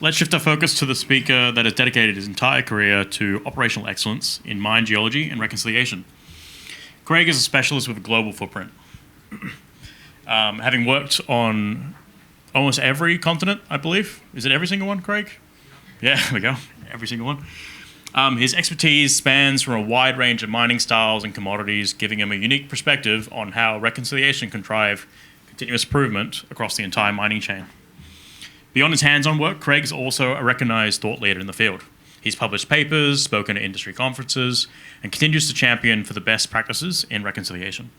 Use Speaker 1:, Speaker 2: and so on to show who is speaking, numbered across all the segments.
Speaker 1: Let's shift our focus to the speaker that has dedicated his entire career to operational excellence in mine geology and reconciliation. Craig is a specialist with a global footprint. Having worked on almost every continent, I believe. Is it every single one, Craig? Yeah, there we go. Every single one. His expertise spans from a wide range of mining styles and commodities, giving him a unique perspective on how reconciliation can drive continuous improvement across the entire mining chain. Beyond his hands-on work, Craig's also a recognised thought leader in the field. He's published papers, spoken at industry conferences, and continues to champion for the best practices in reconciliation.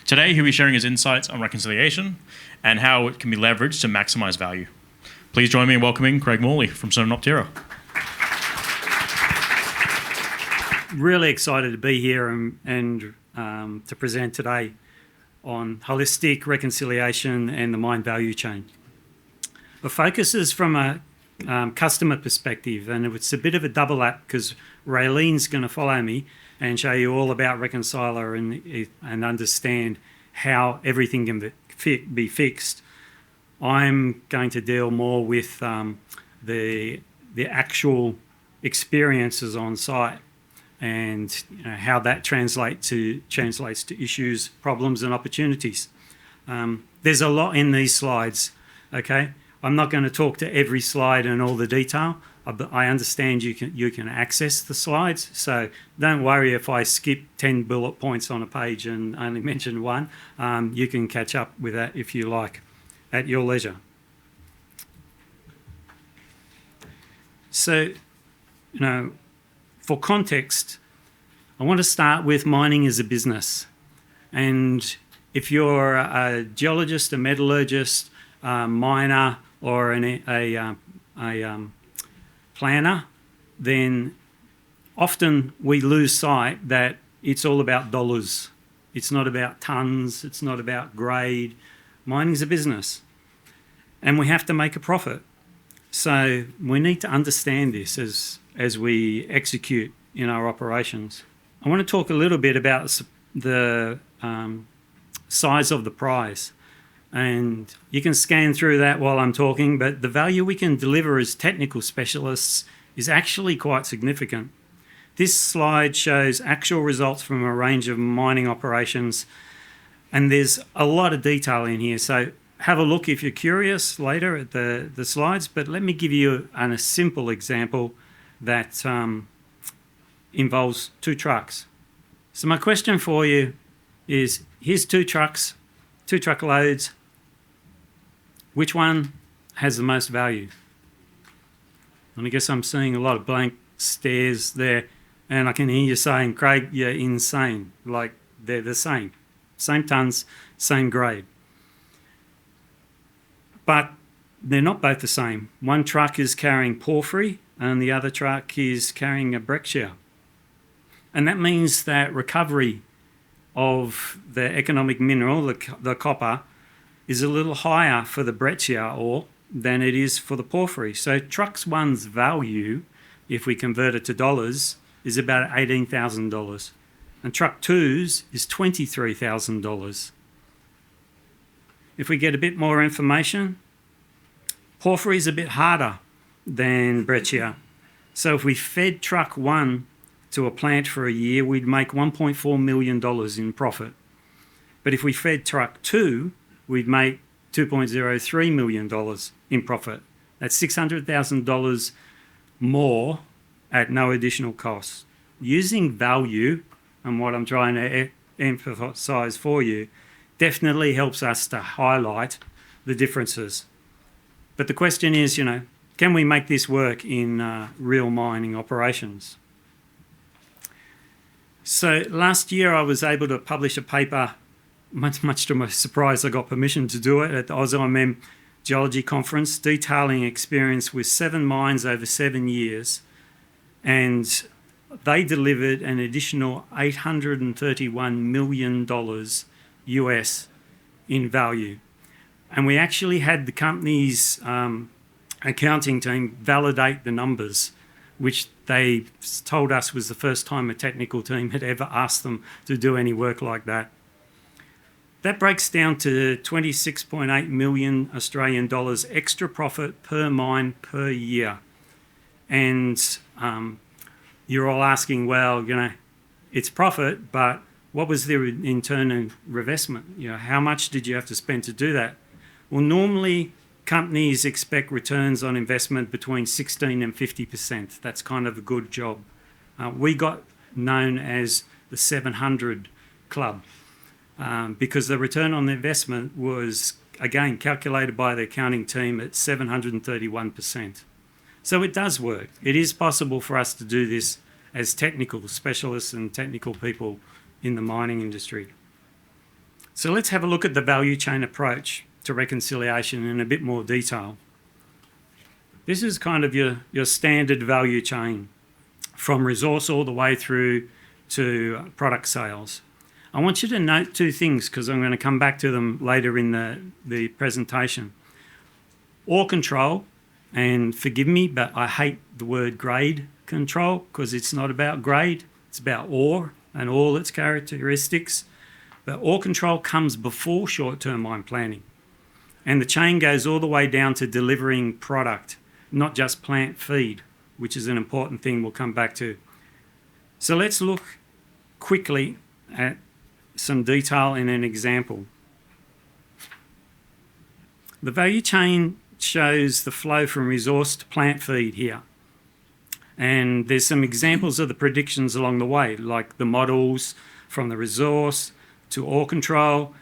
Speaker 1: Today, he'll be sharing his insights on reconciliation and how it can be leveraged to maximise value. Please join me in welcoming Craig Morley from Snowden Optiro.
Speaker 2: Really excited to be here and to present today on holistic reconciliation and the mine value chain. The focus is from a customer perspective, and it's a bit of a double app because Raylene's going to follow me and show you all about Reconciler and understand how everything can be fixed. I'm going to deal more with the actual experiences on site and how that translates to issues, problems, and opportunities. There's a lot in these slides. Okay. I'm not going to talk to every slide and all the detail. I understand you can access the slides, so don't worry if I skip 10 bullet points on a page and only mention one. You can catch up with that if you like, at your leisure. So, for context, I want to start with mining as a business. And if you're a geologist, a metallurgist, miner, or a planner, then often we lose sight that it's all about dollars. It's not about tons. It's not about grade. Mining's a business, and we have to make a profit. So we need to understand this as we execute in our operations. I want to talk a little bit about the size of the prize. And you can scan through that while I'm talking, but the value we can deliver as technical specialists is actually quite significant. This slide shows actual results from a range of mining operations, and there's a lot of detail in here. So have a look if you're curious later at the slides, but let me give you a simple example that involves two trucks. So my question for you is, here's two truckloads. Which one has the most value? And I guess I'm seeing a lot of blank stares there, and I can hear you saying, Craig, you're insane. Like, they're the same. Same tons, same grade. But they're not both the same. One truck is carrying porphyry, and the other truck is carrying a breccia. And that means that recovery of the economic mineral, the copper, is a little higher for the breccia ore than it is for the porphyry. So truck one's value, if we convert it to dollars, is about $18,000. And truck two's is $23,000. If we get a bit more information, porphyry is a bit harder than breccia. So if we fed truck one to a plant for a year, we'd make $1.4 million in profit. But if we fed truck two, we'd make $2.03 million in profit. That's $600,000 more at no additional cost. Using value, and what I'm trying to emphasise for you, definitely helps us to highlight the differences. But the question is, can we make this work in real mining operations? So last year I was able to publish a paper. Much to my surprise, I got permission to do it at the AusIMM Geology Conference, detailing experience with 7 mines over 7 years. And they delivered an additional $831 million US in value. And we actually had the company's accounting team validate the numbers which they told us was the first time a technical team had ever asked them to do any work like that. That breaks down to 26.8 million Australian dollars extra profit per mine per year. And you're all asking, well, it's profit, but what was the return on investment? How much did you have to spend to do that? Well, normally companies expect returns on investment between 16 and 50%. That's kind of a good job. We got known as the 700 Club because the return on investment was, again, calculated by the accounting team at 731%. So it does work. It is possible for us to do this as technical specialists and technical people in the mining industry. So let's have a look at the value chain approach to reconciliation in a bit more detail. This is kind of your standard value chain from resource all the way through to product sales. I want you to note two things because I'm going to come back to them later in the presentation. Ore control, and forgive me, but I hate the word grade control because it's not about grade, it's about ore and all its characteristics. But ore control comes before short-term mine planning. And the chain goes all the way down to delivering product, not just plant feed, which is an important thing we'll come back to. So let's look quickly at some detail in an example. The value chain shows the flow from resource to plant feed here. And there's some examples of the predictions along the way, like the models from the resource to ore control,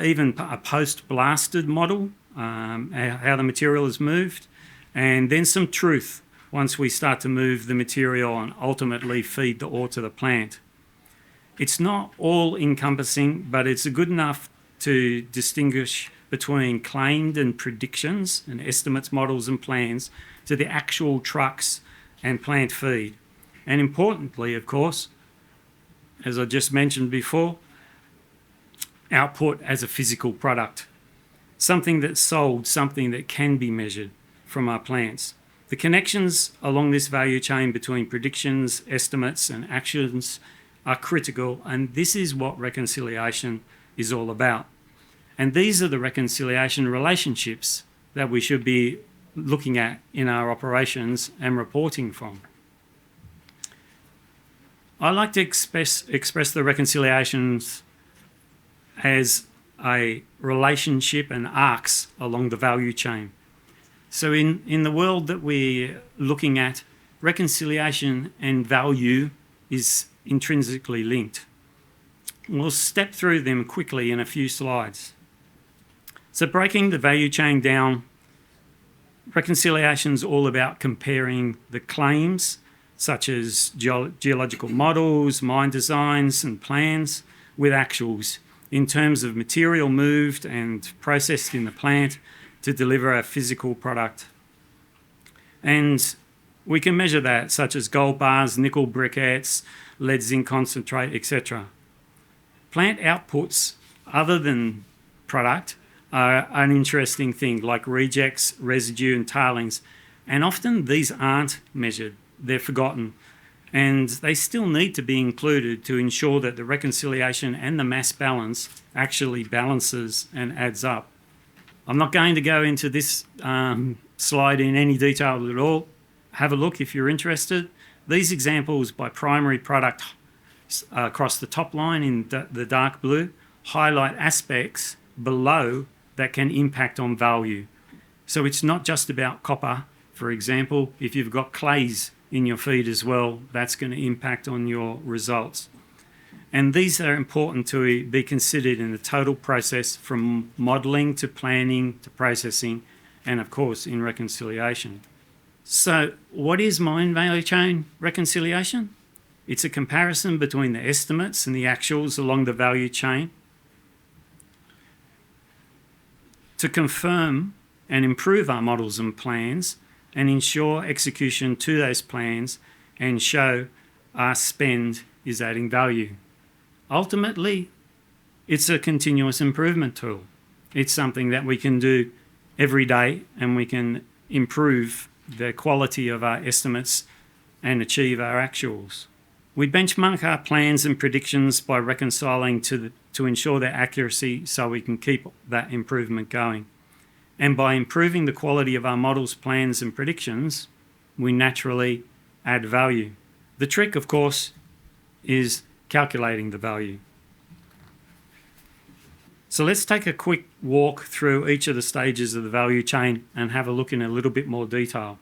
Speaker 2: even a post-blasted model, how the material is moved, and then some truth once we start to move the material and ultimately feed the ore to the plant. It's not all encompassing, but it's good enough to distinguish between claimed and predictions and estimates, models and plans to the actual trucks and plant feed. And importantly, of course, as I just mentioned before, output as a physical product, something that's sold, something that can be measured from our plants. The connections along this value chain between predictions, estimates and actions are critical, and this is what reconciliation is all about. And these are the reconciliation relationships that we should be looking at in our operations and reporting from. I like to express the reconciliations as a relationship and arcs along the value chain. So in the world that we're looking at, reconciliation and value is intrinsically linked. We'll step through them quickly in a few slides. So breaking the value chain down, reconciliation is all about comparing the claims, such as geological models, mine designs and plans, with actuals in terms of material moved and processed in the plant to deliver a physical product. And we can measure that, such as gold bars, nickel briquettes, lead zinc concentrate, etc. Plant outputs other than product are an interesting thing, like rejects, residue and tailings. And often these aren't measured, they're forgotten. And they still need to be included to ensure that the reconciliation and the mass balance actually balances and adds up. I'm not going to go into this slide in any detail at all. Have a look if you're interested. These examples by primary product across the top line in the dark blue highlight aspects below that can impact on value. So it's not just about copper. For example, if you've got clays in your feed as well, that's going to impact on your results. And these are important to be considered in the total process from modelling to planning to processing and of course in reconciliation. So what is mine value chain reconciliation? It's a comparison between the estimates and the actuals along the value chain to confirm and improve our models and plans and ensure execution to those plans and show our spend is adding value. Ultimately, it's a continuous improvement tool. It's something that we can do every day and we can improve the quality of our estimates and achieve our actuals. We benchmark our plans and predictions by reconciling to ensure their accuracy so we can keep that improvement going. And by improving the quality of our models, plans and predictions, we naturally add value. The trick, of course, is calculating the value. So let's take a quick walk through each of the stages of the value chain and have a look in a little bit more detail.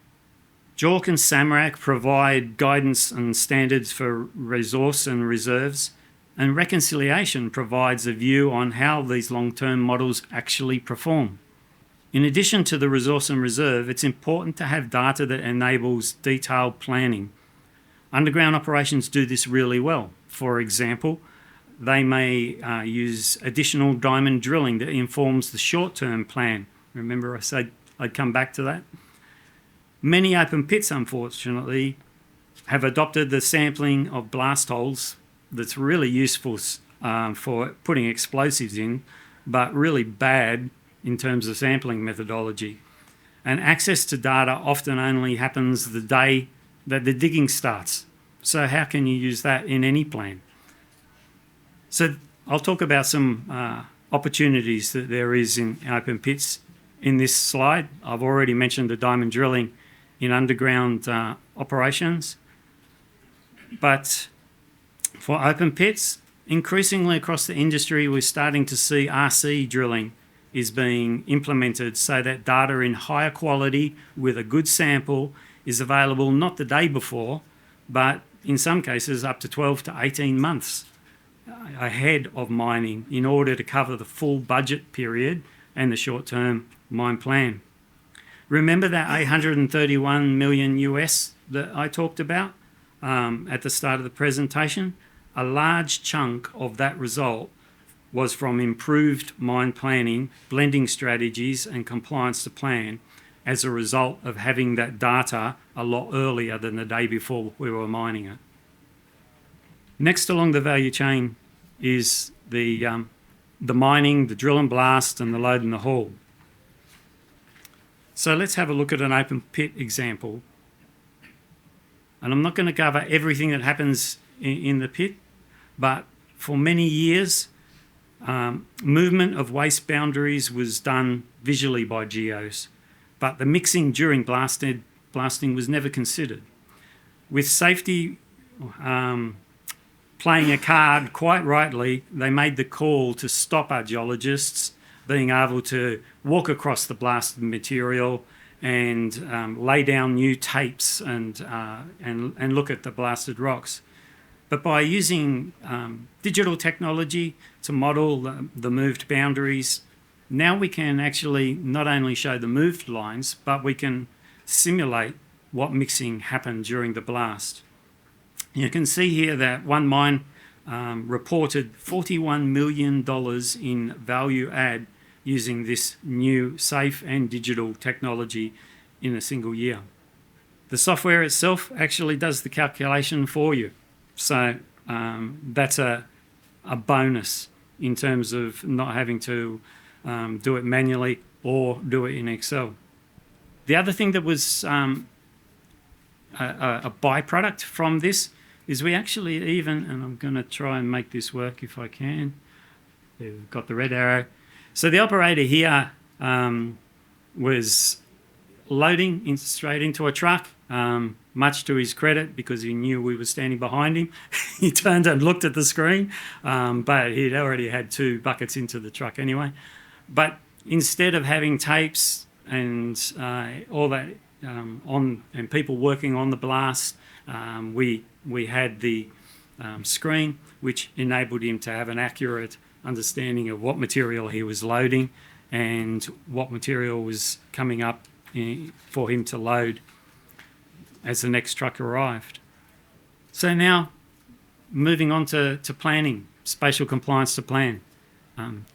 Speaker 2: JORC and SAMRAC provide guidance and standards for resource and reserves, and reconciliation provides a view on how these long-term models actually perform. In addition to the resource and reserve, it's important to have data that enables detailed planning. Underground operations do this really well. For example, they may use additional diamond drilling that informs the short-term plan. Remember I said I'd come back to that? Many open pits, unfortunately, have adopted the sampling of blast holes that's really useful for putting explosives in, but really bad in terms of sampling methodology. And access to data often only happens the day that the digging starts. So how can you use that in any plan? So I'll talk about some opportunities that there is in open pits in this slide. I've already mentioned the diamond drilling in underground operations. But for open pits, increasingly across the industry, we're starting to see RC drilling is being implemented so that data in higher quality with a good sample is available not the day before, but in some cases up to 12 to 18 months ahead of mining in order to cover the full budget period and the short-term mine plan. Remember that 831 million US that I talked about at the start of the presentation? A large chunk of that result was from improved mine planning, blending strategies and compliance to plan as a result of having that data a lot earlier than the day before we were mining it. Next along the value chain is the mining, the drill and blast, and the load and the haul. So let's have a look at an open pit example. And I'm not going to cover everything that happens in the pit, but for many years, movement of waste boundaries was done visually by geos, but the mixing during blasting was never considered. With safety playing a card quite rightly, they made the call to stop our geologists being able to walk across the blasted material and lay down new tapes and look at the blasted rocks. But by using digital technology to model the moved boundaries, now we can actually not only show the moved lines, but we can simulate what mixing happened during the blast. You can see here that one mine reported $41 million in value add using this new safe and digital technology in a single year. The software itself actually does the calculation for you. So that's a bonus in terms of not having to do it manually or do it in Excel. The other thing that was a byproduct from this is we actually even, and I'm going to try and make this work if I can. We've got the red arrow. So the operator here was loading straight into a truck, much to his credit because he knew we were standing behind him. He turned and looked at the screen, but he'd already had 2 buckets into the truck anyway. But instead of having tapes and all that and people working on the blast, we had the screen, which enabled him to have an accurate understanding of what material he was loading and what material was coming up for him to load as the next truck arrived. So now, moving on to planning, spatial compliance to plan.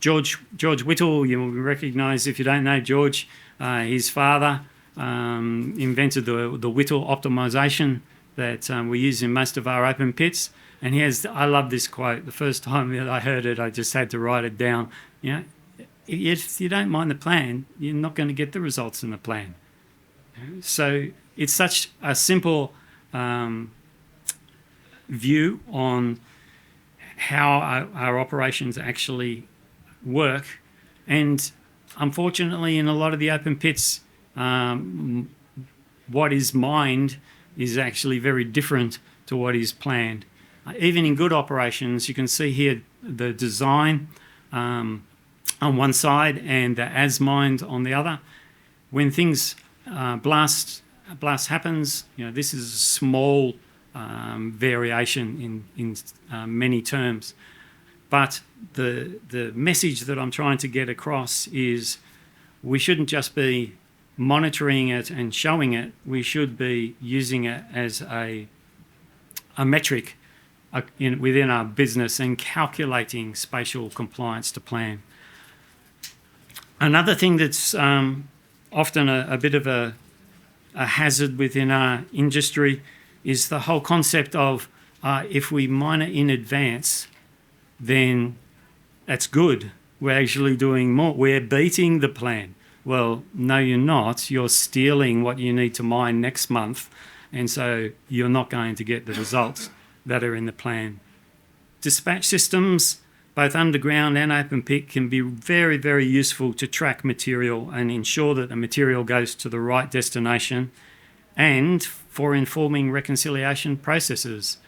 Speaker 2: George Whittle, you will recognise if you don't know George, his father invented the Whittle optimisation that we use in most of our open pits. And I love this quote. The first time that I heard it, I just had to write it down. You know, if you don't mind the plan, you're not going to get the results in the plan. So it's such a simple view on how our operations actually work. And unfortunately, in a lot of the open pits, what is mined is actually very different to what is planned. Even in good operations, you can see here the design on one side and the as mined on the other. When things blast happens, this is a small variation in many terms. But the message that I'm trying to get across is we shouldn't just be monitoring it and showing it. We should be using it as a metric within our business and calculating spatial compliance to plan. Another thing that's often a bit of a hazard within our industry is the whole concept of if we mine it in advance, then that's good. We're actually doing more. We're beating the plan. Well, no, you're not. You're stealing what you need to mine next month, and so you're not going to get the results that are in the plan. Dispatch systems, both underground and open pit, can be very, very useful to track material and ensure that the material goes to the right destination, and for informing reconciliation processes.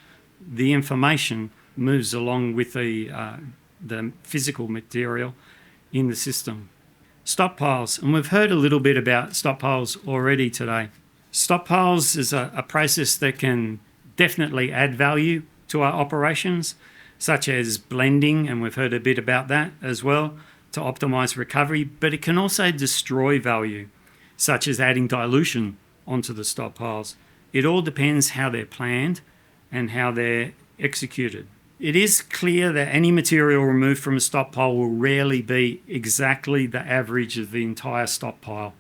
Speaker 2: The information moves along with the physical material in the system. Stockpiles, and we've heard a little bit about stockpiles already today. Stockpiles is a process that can definitely add value to our operations, such as blending, and we've heard a bit about that as well, to optimise recovery, but it can also destroy value, such as adding dilution onto the stockpiles. It all depends how they're planned and how they're executed. It is clear that any material removed from a stockpile will rarely be exactly the average of the entire stockpile,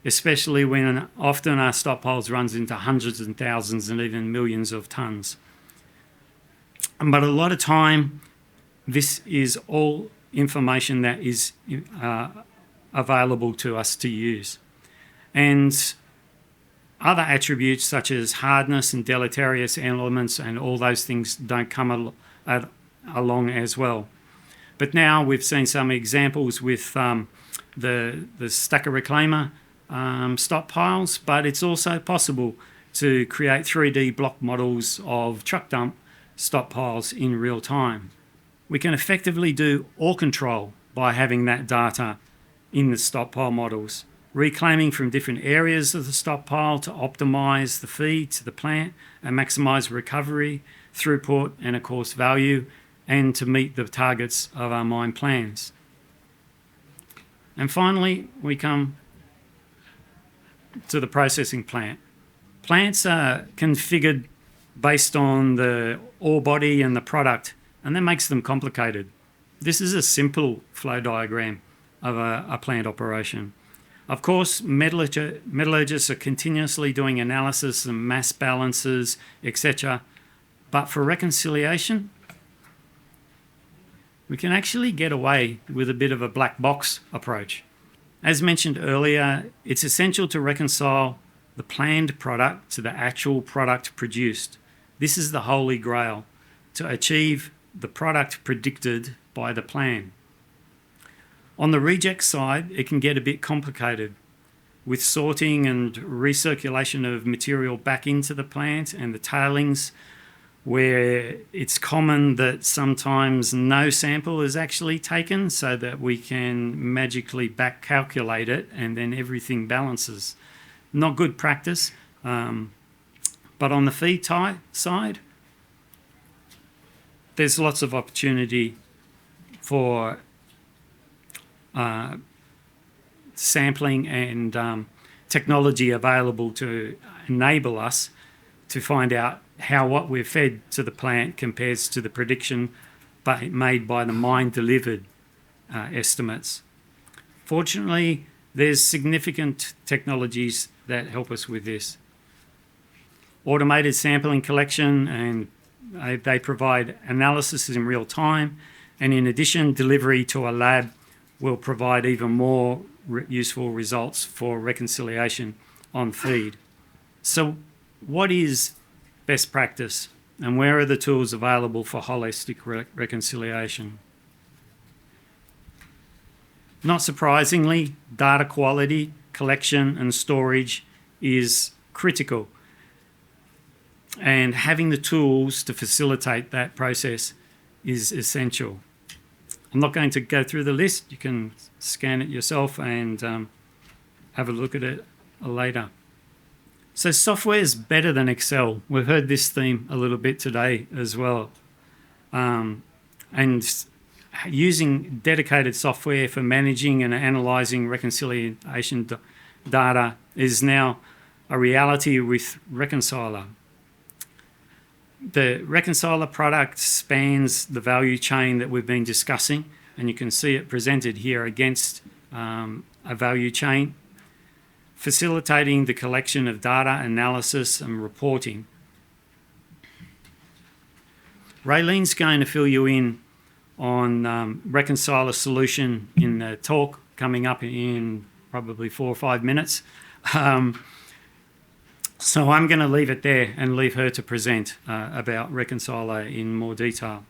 Speaker 2: especially when often our stockpiles runs into hundreds and thousands and even millions of tonnes. But a lot of time, this is all information that is available to us to use. And other attributes such as hardness and deleterious elements and all those things don't come along as well. But now we've seen some examples with the stacker reclaimer stockpiles, but it's also possible to create 3D block models of truck dump stockpiles in real time. We can effectively do ore control by having that data in the stockpile models, reclaiming from different areas of the stockpile to optimise the feed to the plant and maximise recovery, throughput and of course value, and to meet the targets of our mine plans. And finally, we come to the processing plant. Plants are configured based on the ore body and the product, and that makes them complicated. This is a simple flow diagram of a plant operation. Of course, metallurgists are continuously doing analysis and mass balances, etc. But for reconciliation, we can actually get away with a bit of a black box approach. As mentioned earlier, it's essential to reconcile the planned product to the actual product produced. This is the holy grail, to achieve the product predicted by the plan. On the reject side, it can get a bit complicated with sorting and recirculation of material back into the plant and the tailings, where it's common that sometimes no sample is actually taken so that we can magically back calculate it and then everything balances. Not good practice, but on the feed side, there's lots of opportunity for sampling and technology available to enable us to find out how what we've fed to the plant compares to the prediction made by the mine delivered estimates. Fortunately, there's significant technologies that help us with this. Automated sampling collection, and they provide analysis in real time, and in addition, delivery to a lab will provide even more useful results for reconciliation on feed. So what is best practice, and where are the tools available for holistic reconciliation? Not surprisingly, data quality, collection and storage is critical, and having the tools to facilitate that process is essential. I'm not going to go through the list. You can scan it yourself and have a look at it later. So software is better than Excel. We've heard this theme a little bit today as well. And using dedicated software for managing and analysing reconciliation data is now a reality with Reconciler. The Reconciler product spans the value chain that we've been discussing, and you can see it presented here against a value chain, facilitating the collection of data, analysis and reporting. Raylene's going to fill you in on Reconciler solution in the talk coming up in probably 4 or 5 minutes. So I'm going to leave it there and leave her to present about Reconciler in more detail.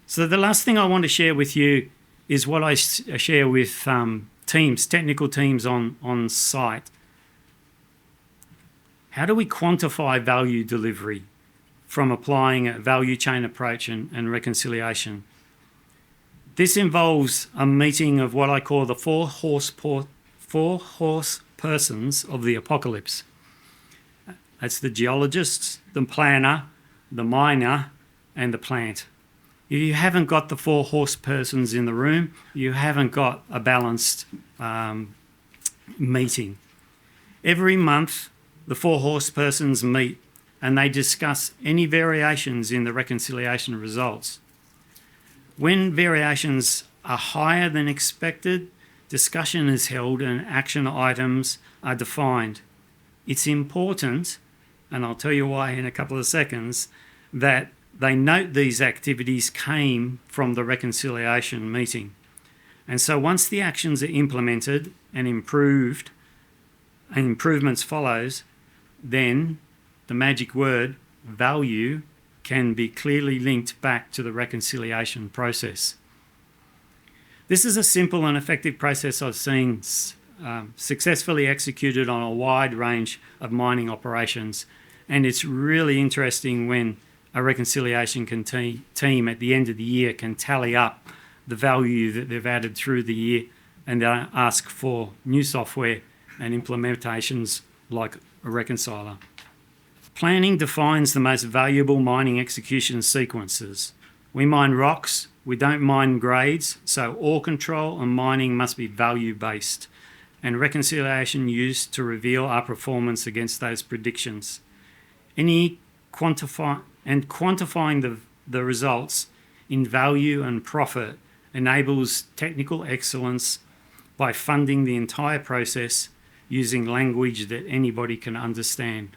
Speaker 2: So the last thing I want to share with you is what I share with teams, technical teams on site. How do we quantify value delivery from applying a value chain approach and reconciliation? This involves a meeting of what I call the four horse persons of the apocalypse. That's the geologists, the planner, the miner, and the plant. If you haven't got the 4 horse persons in the room, you haven't got a balanced meeting. Every month, the 4 horse persons meet and they discuss any variations in the reconciliation results. When variations are higher than expected, discussion is held and action items are defined. It's important, and I'll tell you why in a couple of seconds, that they note these activities came from the reconciliation meeting. And so once the actions are implemented and improved, and improvements follows, then the magic word, value, can be clearly linked back to the reconciliation process. This is a simple and effective process I've seen successfully executed on a wide range of mining operations, and it's really interesting when a reconciliation team at the end of the year can tally up the value that they've added through the year and ask for new software and implementations like a reconciler. Planning defines the most valuable mining execution sequences. We mine rocks, we don't mine grades, so ore control and mining must be value-based, and reconciliation used to reveal our performance against those predictions. Quantifying the results in value and profit enables technical excellence by funding the entire process using language that anybody can understand.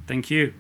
Speaker 2: Thank you.